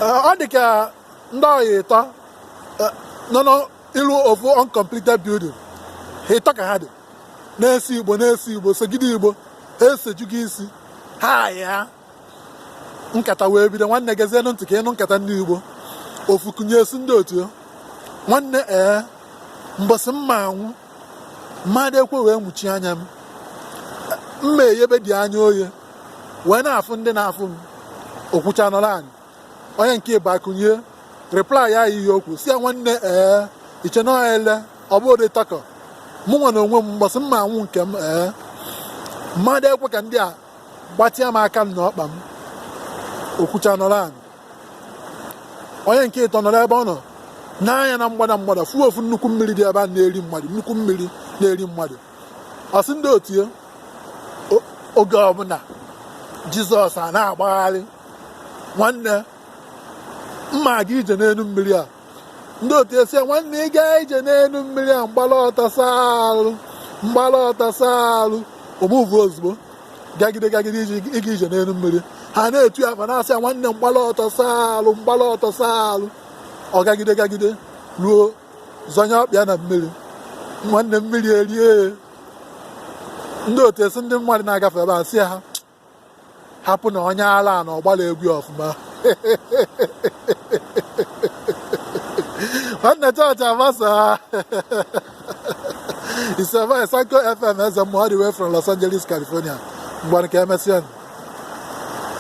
ọ dị ka ndị ọya ịtọ nọ n'ịlụ ofu uncompleted building ha ịtọ ka ha dị na-esi Igbo segide Igbo ha esejugo isi ha ya nkata wee bido nwanne gezienụ ntị ka ịnụ nkata ndị Igbo ofu kụnye esi ndị otu nwanne mbọsị mma anwụ mmadụ ekwe wee nwuchi anya m mma eyebe dị anya oye wee na-afụ ndị na-afụ m okwucha nọrọ anyị onye nke ịba akụnye reply ya ihe okwu si ya nwanne iche na ele ọ bụ ụdị takọ mụ nwe na onwe m mbọsị mma anwụ nke m mmadụ ekwe ka ndị a gbatịa m aka m na ọkpa m okwucha nọrọ anyị onye nke ịtọ nọrọ ebe ọ nọ n'anya na mgbada fuo ofu nnukwu mmiri dị ebe a na-eri mmadụ nnukwu mmiri na-eri mmadụ ọsị ndị otu oge ọbụla Jizọs a na-agbagharị nwanne mma aga ije n'elu mmiri a ndị otu esi nwanne ị gaa ije n'elu mmiri a mgbala ọtọ saalụ omuvu ozugbo gagide ịga ije n'elu mmiri ha na-etu ya ma na-asị ya nwanne mgbala ọtọ saalụ ọ gagide ruo zonye ọkpịa na mmiri nwanne mmiri erie ndị otu esi ndị mmadụ na-agafe ebe a sị ha hapụ na onye ala na ọgbala egwu ọfụma nwanne chọọchị agbasa Sankofm Ezemmuo all the way from Los Angeles, California. Mgbe nke emesịa